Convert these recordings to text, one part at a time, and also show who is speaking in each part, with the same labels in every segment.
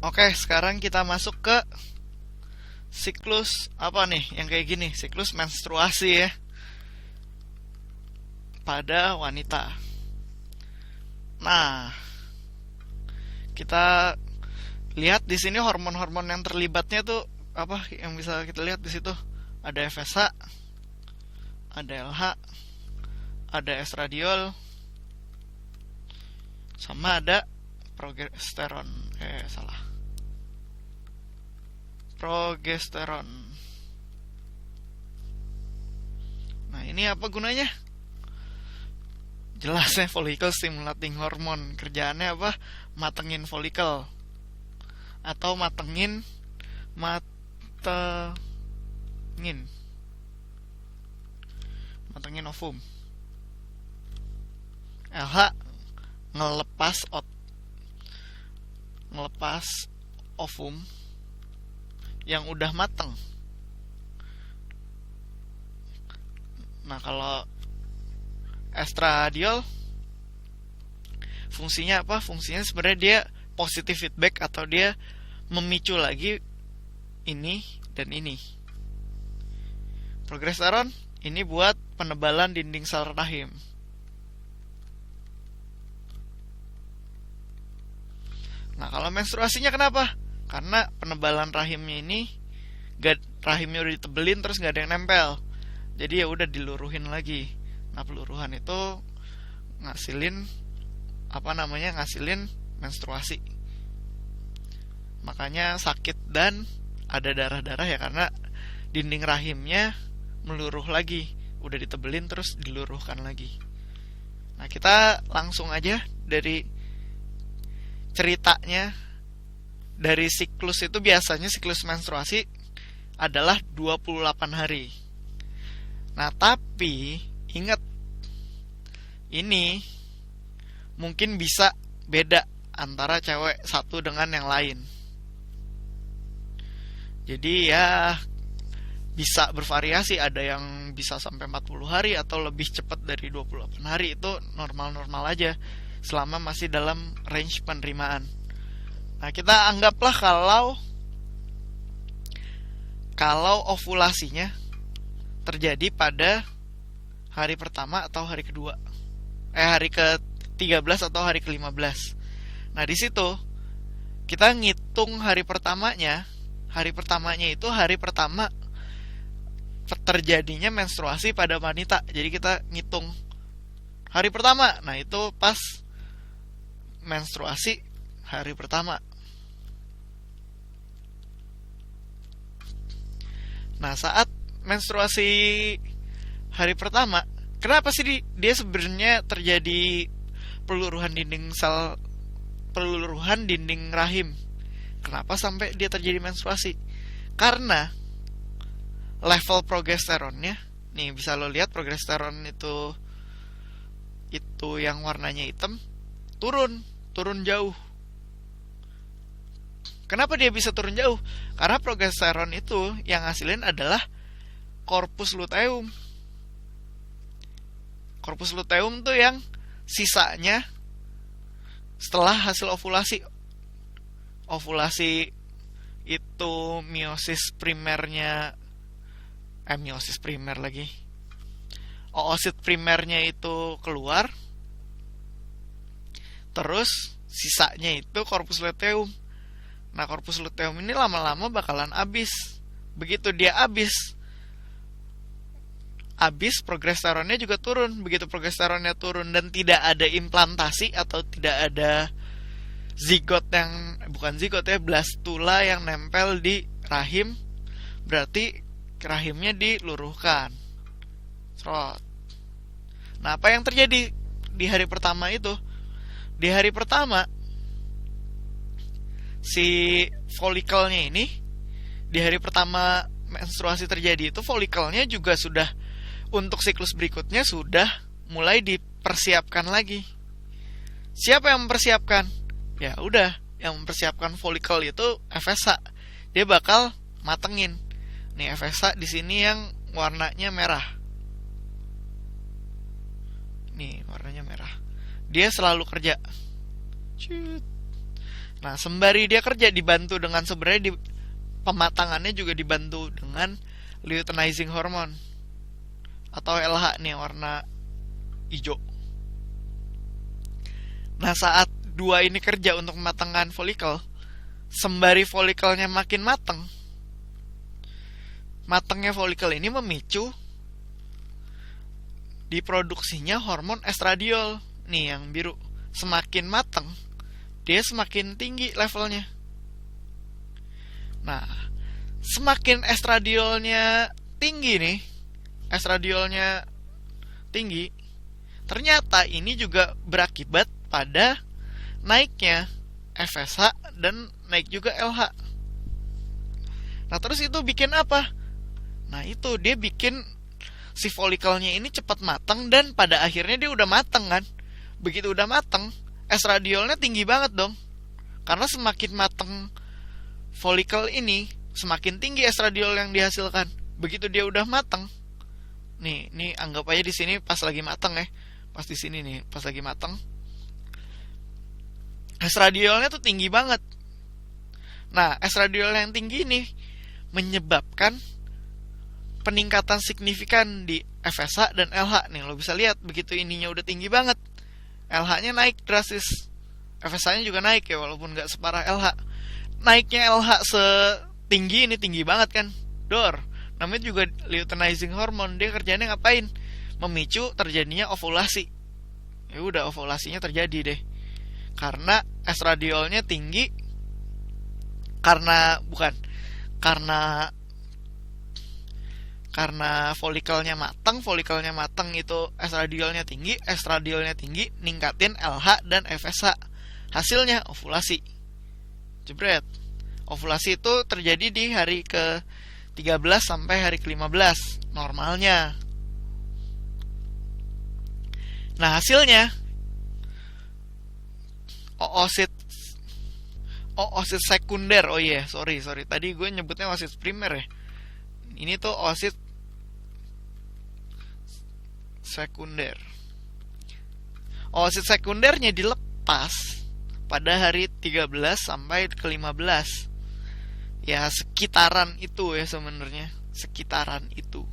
Speaker 1: Oke, sekarang kita masuk ke siklus apa nih yang kayak gini, siklus menstruasi ya pada wanita. Nah, kita lihat di sini hormon-hormon yang terlibatnya tuh apa yang bisa kita lihat di situ. Ada FSH, ada LH, ada estradiol, sama ada progesteron. Salah. Progesteron. Nah, ini apa gunanya? Jelas ya, follicle stimulating hormone. Kerjaannya apa? Matengin follicle atau matengin matengin ovum. LH ngelepas ovum yang udah mateng. Nah, kalau estradiol fungsinya apa? Fungsinya sebenarnya dia positive feedback atau dia memicu lagi ini dan ini. Progesteron ini buat penebalan dinding sel rahim. Nah, kalau menstruasinya kenapa? Karena penebalan rahimnya ini rahimnya udah ditebelin terus gak ada yang nempel. Jadi ya udah diluruhin lagi. Nah, peluruhan itu ngasilin ngasilin menstruasi. Makanya sakit dan ada darah-darah ya karena dinding rahimnya meluruh lagi. Udah ditebelin terus diluruhkan lagi. Nah, kita langsung aja dari ceritanya. Dari siklus itu biasanya siklus menstruasi adalah 28 hari. Nah, tapi ingat, ini mungkin bisa beda antara cewek satu dengan yang lain. Jadi ya bisa bervariasi, ada yang bisa sampai 40 hari atau lebih cepat dari 28 hari. Itu normal-normal aja selama masih dalam range penerimaan. Nah, kita anggaplah kalau ovulasinya terjadi pada hari pertama atau hari kedua. Hari ke-13 atau hari ke-15. Nah, di situ kita ngitung hari pertamanya. Hari pertamanya itu hari pertama terjadinya menstruasi pada wanita. Jadi kita ngitung hari pertama. Nah, itu pas menstruasi hari pertama. Nah, saat menstruasi hari pertama, kenapa sih dia sebenarnya terjadi peluruhan dinding rahim? Kenapa sampai dia terjadi menstruasi? Karena level progesteronnya, nih bisa lo lihat progesteron itu yang warnanya hitam turun jauh. Kenapa dia bisa turun jauh? Karena progesteron itu yang ngasilin adalah corpus luteum. Corpus luteum tuh yang sisanya setelah hasil ovulasi. Ovulasi itu meiosis primernya meiosis primer lagi. Oosit primernya itu keluar. Terus sisanya itu corpus luteum. Nah, corpus luteum ini lama-lama bakalan habis. Begitu dia habis progesteronnya juga turun. Begitu progesteronnya turun dan tidak ada implantasi atau tidak ada blastula yang nempel di rahim, berarti rahimnya diluruhkan. Nah, apa yang terjadi di hari pertama itu? Di hari pertama si folikelnya ini, di hari pertama menstruasi terjadi itu, folikelnya juga sudah untuk siklus berikutnya sudah mulai dipersiapkan lagi. Siapa yang mempersiapkan? Ya udah, yang mempersiapkan folikel itu FSH. Dia bakal matengin. Nih, FSH di sini yang warnanya merah. Nih, warnanya merah. Dia selalu kerja. Nah, sembari dia kerja dibantu dengan sebenarnya pematangannya juga dibantu dengan luteinizing hormone atau LH nih warna hijau. Nah, saat dua ini kerja untuk mematangkan folikel, sembari folikelnya makin matangnya folikel ini memicu diproduksinya hormon estradiol. Nih yang biru, semakin matang dia semakin tinggi levelnya. Nah, semakin estradiolnya tinggi, ternyata ini juga berakibat pada naiknya FSH dan naik juga LH. Nah, terus itu bikin apa? Nah, itu dia bikin si folikelnya ini cepat matang, dan pada akhirnya dia udah matang kan. Begitu udah matang, estradiolnya tinggi banget dong. Karena semakin matang folikel ini, semakin tinggi estradiol yang dihasilkan. Begitu dia udah matang, nih anggap aja di sini pas lagi matang ya. Pas di sini nih, pas lagi matang, estradiolnya tuh tinggi banget. Nah, estradiol yang tinggi ini menyebabkan peningkatan signifikan di FSH dan LH. Nih lo bisa lihat, begitu ininya udah tinggi banget, LH-nya naik drastis, FSH-nya juga naik ya, walaupun gak separah LH. Naiknya LH setinggi ini tinggi banget kan, namanya juga luteinizing hormone. Dia kerjanya ngapain? Memicu terjadinya ovulasi. Ya udah, ovulasinya terjadi deh. Karena estradiolnya tinggi, karena folikelnya matang itu estradiolnya tinggi, ningkatin LH dan FSH. Hasilnya ovulasi. Jebret. Ovulasi itu terjadi di hari ke-13 sampai hari ke-15 normalnya. Nah, hasilnya oosit sekunder. Oh iya, sorry. Tadi gue nyebutnya oosit primer ya. Ini tuh oosit sekunder. Oosit sekundernya dilepas pada hari 13 sampai ke-15. Ya, sekitaran itu ya sebenarnya. Sekitaran itu.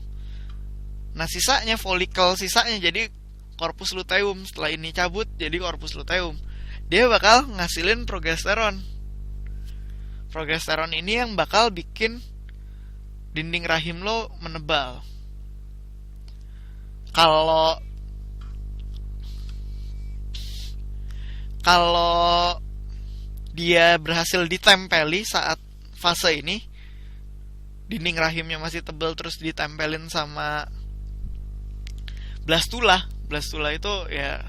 Speaker 1: Nah, sisanya folikel jadi corpus luteum. Setelah ini cabut jadi corpus luteum. Dia bakal ngasilin progesteron. Progesteron ini yang bakal bikin dinding rahim lo menebal. Kalau dia berhasil ditempeli saat fase ini, dinding rahimnya masih tebal terus ditempelin sama blastula. Blastula itu ya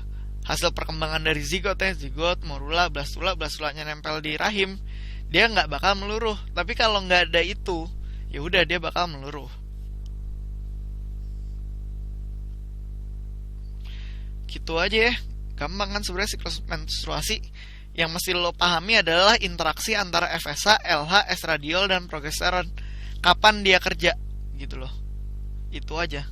Speaker 1: hasil perkembangan dari zigot ya, zigot, morula, blastulanya nempel di rahim, dia nggak bakal meluruh. Tapi kalau nggak ada itu, ya udah dia bakal meluruh. Gitu aja ya, gampang kan sebenarnya siklus menstruasi. Yang mesti lo pahami adalah interaksi antara FSH, LH, estradiol dan progesteron. Kapan dia kerja gitu loh. Itu aja.